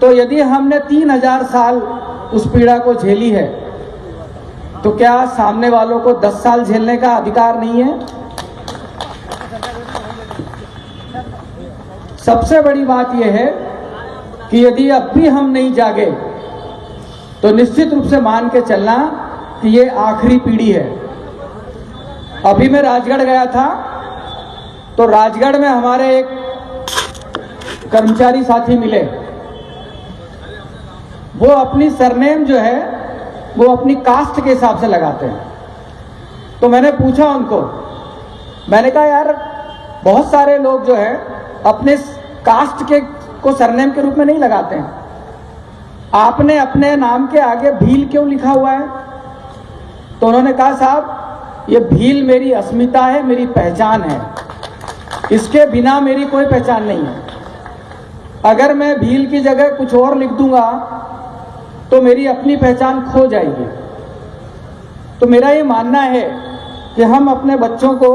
तो यदि हमने 3000 साल उस पीड़ा को झेली है, तो क्या सामने वालों को 10 साल झेलने का अधिकार नहीं है? सबसे बड़ी बात यह है कि यदि अब भी हम नहीं जागे तो निश्चित रूप से मान के चलना कि ये आखिरी पीढ़ी है। अभी मैं राजगढ़ गया था, तो राजगढ़ में हमारे एक कर्मचारी साथी मिले। वो अपनी सरनेम जो है वो अपनी कास्ट के हिसाब से लगाते हैं। तो मैंने पूछा उनको, मैंने कहा यार बहुत सारे लोग जो है अपने कास्ट के को सरनेम के रूप में नहीं लगाते हैं, आपने अपने नाम के आगे भील क्यों लिखा हुआ है? तो उन्होंने कहा साहब ये भील मेरी अस्मिता है, मेरी पहचान है, इसके बिना मेरी कोई पहचान नहीं है। अगर मैं भील की जगह कुछ और लिख दूंगा तो मेरी अपनी पहचान खो जाएगी। तो मेरा ये मानना है कि हम अपने बच्चों को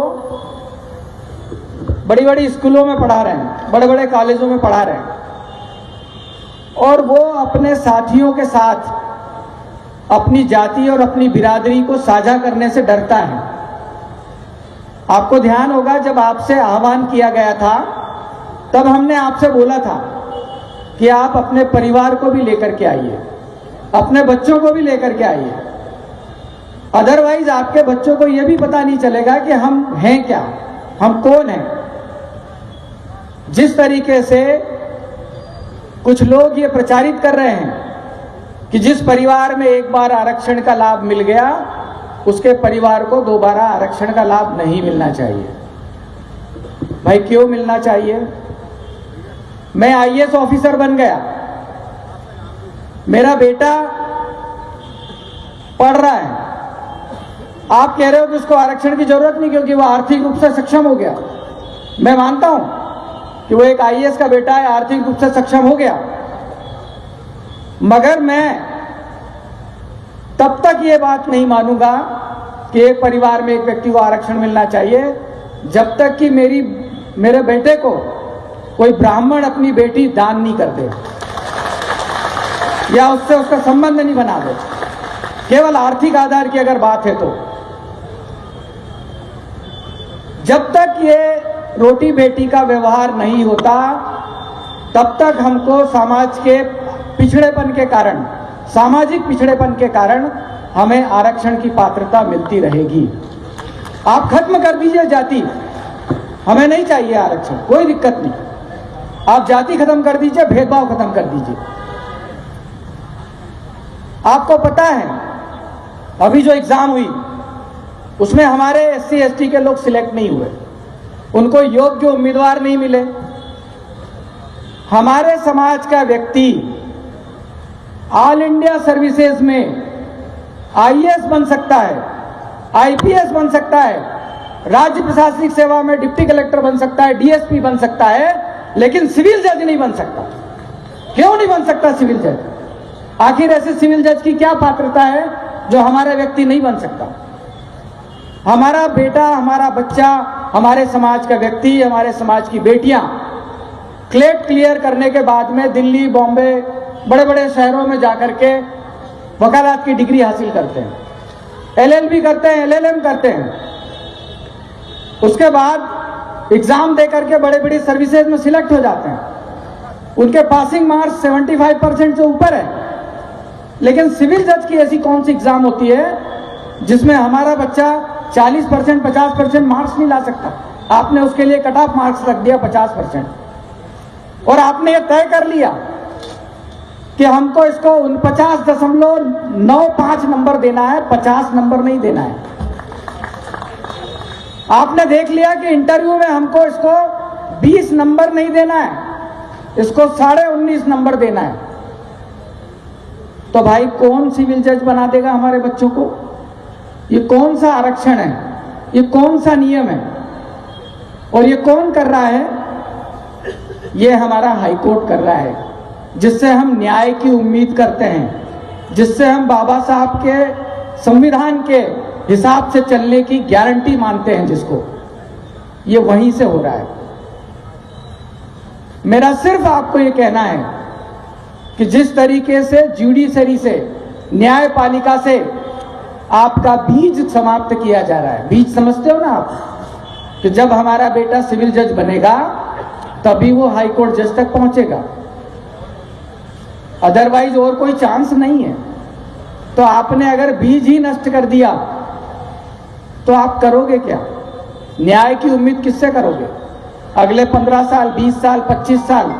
बड़ी बड़ी स्कूलों में पढ़ा रहे हैं, बड़े बड़े कॉलेजों में पढ़ा रहे हैं, और वो अपने साथियों के साथ अपनी जाति और अपनी बिरादरी को साझा करने से डरता है। आपको ध्यान होगा जब आपसे आह्वान किया गया था तब हमने आपसे बोला था कि आप अपने परिवार को भी लेकर के आइए, अपने बच्चों को भी लेकर के आइए। अदरवाइज आपके बच्चों को यह भी पता नहीं चलेगा कि हम हैं क्या, हम कौन हैं। जिस तरीके से कुछ लोग ये प्रचारित कर रहे हैं कि जिस परिवार में एक बार आरक्षण का लाभ मिल गया उसके परिवार को दोबारा आरक्षण का लाभ नहीं मिलना चाहिए। भाई क्यों मिलना चाहिए? मैं आईएएस ऑफिसर बन गया, मेरा बेटा पढ़ रहा है, आप कह रहे हो कि उसको आरक्षण की जरूरत नहीं क्योंकि वो आर्थिक रूप से सक्षम हो गया। मैं मानता हूं कि वो एक आईएएस का बेटा है, आर्थिक रूप से सक्षम हो गया, मगर मैं तब तक ये बात नहीं मानूंगा कि एक परिवार में एक व्यक्ति को आरक्षण मिलना चाहिए जब तक कि मेरे बेटे को कोई ब्राह्मण अपनी बेटी दान नहीं कर दे या उससे उसका संबंध नहीं बना दे। केवल आर्थिक आधार की अगर बात है तो जब तक ये रोटी बेटी का व्यवहार नहीं होता तब तक हमको समाज के पिछड़ेपन के कारण, सामाजिक पिछड़ेपन के कारण हमें आरक्षण की पात्रता मिलती रहेगी। आप खत्म कर दीजिए जाति, हमें नहीं चाहिए आरक्षण, कोई दिक्कत नहीं। आप जाति खत्म कर दीजिए, भेदभाव खत्म कर दीजिए। आपको पता है अभी जो एग्जाम हुई उसमें हमारे एससी एसटी के लोग सिलेक्ट नहीं हुए, उनको योग्य उम्मीदवार नहीं मिले। हमारे समाज का व्यक्ति ऑल इंडिया सर्विसेज में आईएएस बन सकता है, आईपीएस बन सकता है, राज्य प्रशासनिक सेवा में डिप्टी कलेक्टर बन सकता है, डीएसपी बन सकता है, लेकिन सिविल जज नहीं बन सकता। क्यों नहीं बन सकता सिविल जज? आखिर ऐसे सिविल जज की क्या पात्रता है जो हमारा व्यक्ति नहीं बन सकता? हमारा बेटा, हमारा बच्चा, हमारे समाज का व्यक्ति, हमारे समाज की बेटियां क्लेट क्लियर करने के बाद में दिल्ली, बॉम्बे, बड़े बड़े शहरों में जाकर के वकालत की डिग्री हासिल करते हैं, एलएलबी करते हैं, एलएलएम करते हैं। उसके बाद एग्जाम दे करके बड़े बड़ी सर्विसेज में सिलेक्ट हो जाते हैं। उनके पासिंग मार्क्स 75% से ऊपर है। लेकिन सिविल जज की ऐसी कौन सी एग्जाम होती है जिसमें हमारा बच्चा 40%, 50% मार्क्स नहीं ला सकता? आपने उसके लिए कट ऑफ मार्क्स रख दिया 50%, और आपने ये तय कर लिया कि हमको इसको 49.95 नंबर देना है, 50 नंबर नहीं देना है। आपने देख लिया कि इंटरव्यू में हमको इसको 20 नंबर नहीं देना है, इसको 19.5 नंबर देना है। तो भाई कौन सिविल जज बना देगा हमारे बच्चों को? ये कौन सा आरक्षण है? ये कौन सा नियम है? और ये कौन कर रहा है? ये हमारा हाईकोर्ट कर रहा है, जिससे हम न्याय की उम्मीद करते हैं, जिससे हम बाबा साहब के संविधान के हिसाब से चलने की गारंटी मानते हैं, जिसको ये वहीं से हो रहा है। मेरा सिर्फ आपको ये कहना है कि जिस तरीके से जुडिशरी से, न्यायपालिका से आपका बीज समाप्त किया जा रहा है। बीज समझते हो ना आप, कि जब हमारा बेटा सिविल जज बनेगा तभी वो हाई कोर्ट जज तक पहुंचेगा, अदरवाइज और कोई चांस नहीं है। तो आपने अगर बीज ही नष्ट कर दिया तो आप करोगे क्या? न्याय की उम्मीद किससे करोगे? अगले 15 साल, 20 साल, 25 साल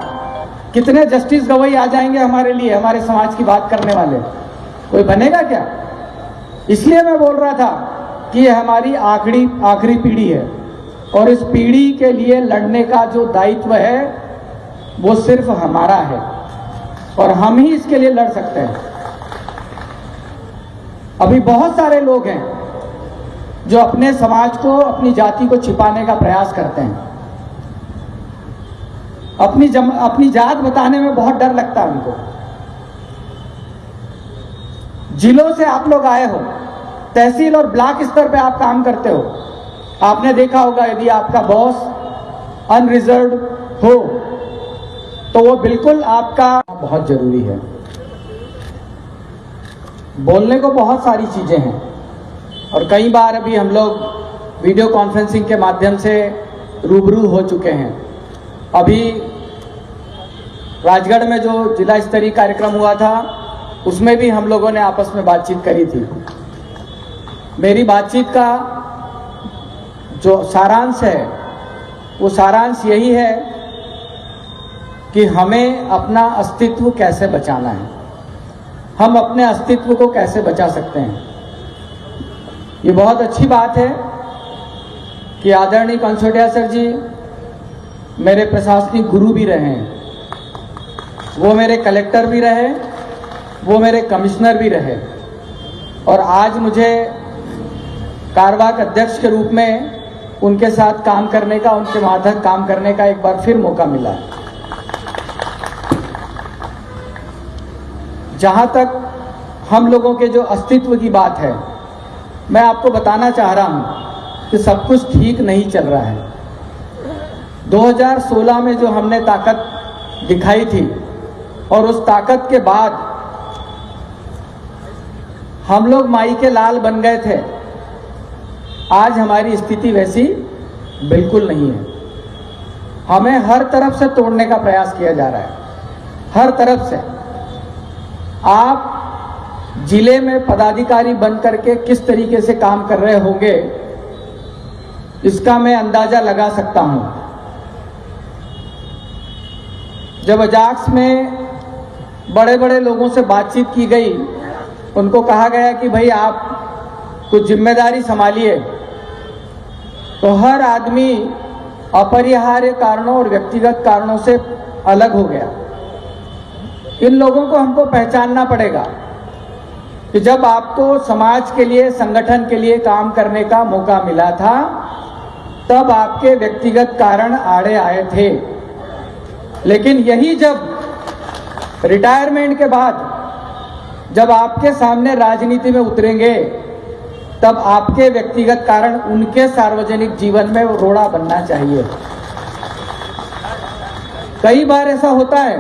कितने जस्टिस गवई आ जाएंगे हमारे लिए, हमारे समाज की बात करने वाले? कोई बनेगा क्या? इसलिए मैं बोल रहा था कि ये हमारी आखिरी पीढ़ी है और इस पीढ़ी के लिए लड़ने का जो दायित्व है वो सिर्फ हमारा है और हम ही इसके लिए लड़ सकते हैं। अभी बहुत सारे लोग हैं जो अपने समाज को, अपनी जाति को छिपाने का प्रयास करते हैं। अपनी जात बताने में बहुत डर लगता है उनको। जिलों से आप लोग आए हो, तहसील और ब्लॉक स्तर पे आप काम करते हो। आपने देखा होगा यदि आपका बॉस अनरिजर्व्ड हो तो वो बिल्कुल आपका बहुत जरूरी है। बोलने को बहुत सारी चीजें हैं और कई बार अभी हम लोग वीडियो कॉन्फ्रेंसिंग के माध्यम से रूबरू हो चुके हैं। अभी राजगढ़ में जो जिला स्तरीय कार्यक्रम हुआ था उसमें भी हम लोगों ने आपस में बातचीत करी थी। मेरी बातचीत का जो सारांश है वो सारांश यही है कि हमें अपना अस्तित्व कैसे बचाना है, हम अपने अस्तित्व को कैसे बचा सकते हैं। ये बहुत अच्छी बात है कि आदरणीय कंसोटिया सर जी मेरे प्रशासनिक गुरु भी रहे हैं, वो मेरे कलेक्टर भी रहे, वो मेरे कमिश्नर भी रहे और आज मुझे कार्यवाहक अध्यक्ष के रूप में उनके साथ काम करने का, उनके मातहत काम करने का एक बार फिर मौका मिला। जहां तक हम लोगों के जो अस्तित्व की बात है, मैं आपको बताना चाह रहा हूं कि सब कुछ ठीक नहीं चल रहा है। 2016 में जो हमने ताकत दिखाई थी और उस ताकत के बाद हम लोग माई के लाल बन गए थे, आज हमारी स्थिति वैसी बिल्कुल नहीं है। हमें हर तरफ से तोड़ने का प्रयास किया जा रहा है, हर तरफ से। आप जिले में पदाधिकारी बन करके किस तरीके से काम कर रहे होंगे इसका मैं अंदाजा लगा सकता हूं। जब अजाक्स में बड़े बड़े लोगों से बातचीत की गई, उनको कहा गया कि भाई आप कुछ जिम्मेदारी संभालिए, तो हर आदमी अपरिहार्य कारणों और व्यक्तिगत कारणों से अलग हो गया। इन लोगों को हमको पहचानना पड़ेगा कि जब आपको समाज के लिए, संगठन के लिए काम करने का मौका मिला था तब आपके व्यक्तिगत कारण आड़े आए थे, लेकिन यही जब रिटायरमेंट के बाद जब आपके सामने राजनीति में उतरेंगे तब आपके व्यक्तिगत कारण उनके सार्वजनिक जीवन में रोड़ा बनना चाहिए। कई बार ऐसा होता है,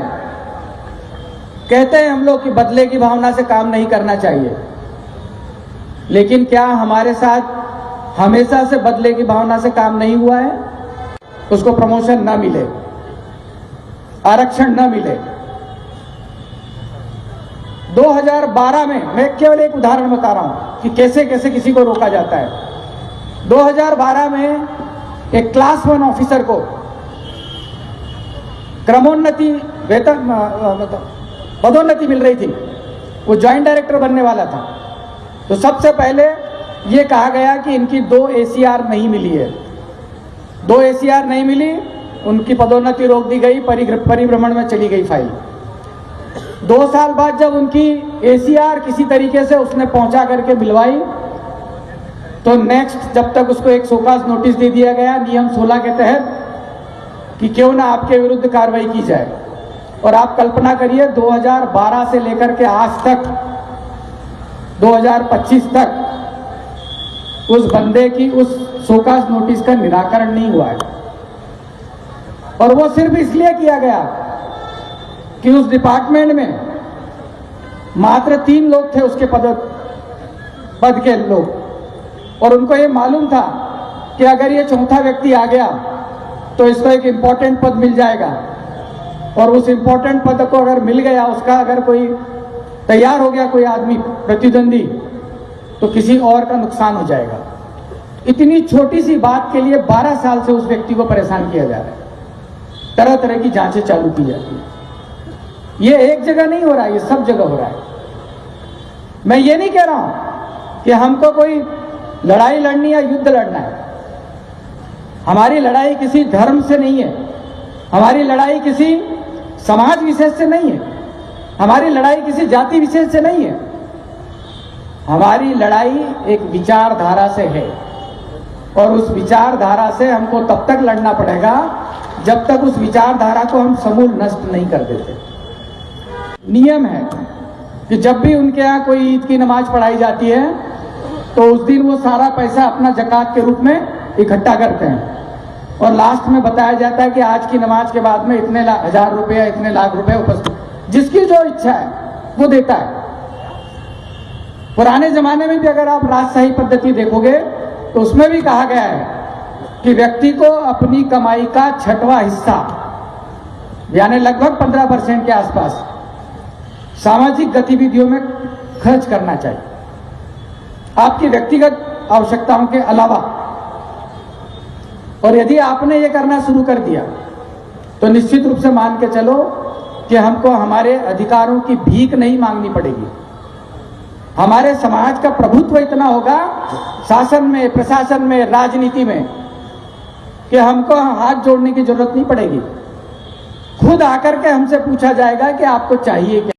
कहते हैं हम लोग कि बदले की भावना से काम नहीं करना चाहिए, लेकिन क्या हमारे साथ हमेशा से बदले की भावना से काम नहीं हुआ है? उसको प्रमोशन न मिले, आरक्षण न मिले। 2012 में, मैं केवल एक उदाहरण बता रहा हूं कि कैसे कैसे किसी को रोका जाता है। 2012 में एक क्लास 1 ऑफिसर को क्रमोन्नति, वेतन पदोन्नति मिल रही थी, वो ज्वाइंट डायरेक्टर बनने वाला था। तो सबसे पहले ये कहा गया कि इनकी 2 ACR नहीं मिली है, 2 ACR नहीं मिली, उनकी पदोन्नति रोक दी गई, परिभ्रमण में चली गई फाइल। 2 साल बाद जब उनकी ACR किसी तरीके से उसने पहुंचा करके मिलवाई, तो नेक्स्ट जब तक उसको एक शोकाज नोटिस दे दिया गया नियम 16 के तहत कि क्यों ना आपके विरुद्ध कार्रवाई की जाए। और आप कल्पना करिए 2012 से लेकर के आज तक 2025 तक उस बंदे की उस शोकाज नोटिस का निराकरण नहीं हुआ है। और वो सिर्फ इसलिए किया गया कि उस डिपार्टमेंट में मात्र 3 लोग थे उसके पद के लोग, और उनको ये मालूम था कि अगर ये चौथा व्यक्ति आ गया तो इसको एक इम्पोर्टेंट पद मिल जाएगा, और उस इम्पोर्टेंट पद को अगर मिल गया, उसका अगर कोई तैयार हो गया कोई आदमी प्रतिद्वंदी, तो किसी और का नुकसान हो जाएगा। इतनी छोटी सी बात के लिए 12 साल से उस व्यक्ति को परेशान किया जा रहा है, तरह तरह की जांचें चालू की जाती है। ये एक जगह नहीं हो रहा है, ये सब जगह हो रहा है। मैं ये नहीं कह रहा हूं कि हमको कोई लड़ाई लड़नी या युद्ध लड़ना है। हमारी लड़ाई किसी धर्म से नहीं है, हमारी लड़ाई किसी समाज विशेष से नहीं है, हमारी लड़ाई किसी जाति विशेष से नहीं है। हमारी लड़ाई एक विचारधारा से है, और उस विचारधारा से हमको तब तक लड़ना पड़ेगा जब तक उस विचारधारा को हम समूल नष्ट नहीं कर देते। नियम है कि जब भी उनके यहाँ कोई ईद की नमाज पढ़ाई जाती है तो उस दिन वो सारा पैसा अपना ज़कात के रूप में इकट्ठा करते हैं, और लास्ट में बताया जाता है कि आज की नमाज के बाद में इतने हजार रुपये या इतने लाख रुपए उपस्थित, जिसकी जो इच्छा है वो देता है। पुराने जमाने में भी अगर आप राजशाही पद्धति देखोगे तो उसमें भी कहा गया है कि व्यक्ति को अपनी कमाई का 6वां हिस्सा, यानी लगभग 15% के आसपास सामाजिक गतिविधियों में खर्च करना चाहिए, आपकी व्यक्तिगत आवश्यकताओं के अलावा। और यदि आपने ये करना शुरू कर दिया तो निश्चित रूप से मान के चलो कि हमको हमारे अधिकारों की भीख नहीं मांगनी पड़ेगी। हमारे समाज का प्रभुत्व इतना होगा शासन में, प्रशासन में, राजनीति में, कि हमको हाथ जोड़ने की जरूरत नहीं पड़ेगी। खुद आकर के हमसे पूछा जाएगा कि आपको चाहिए क्या।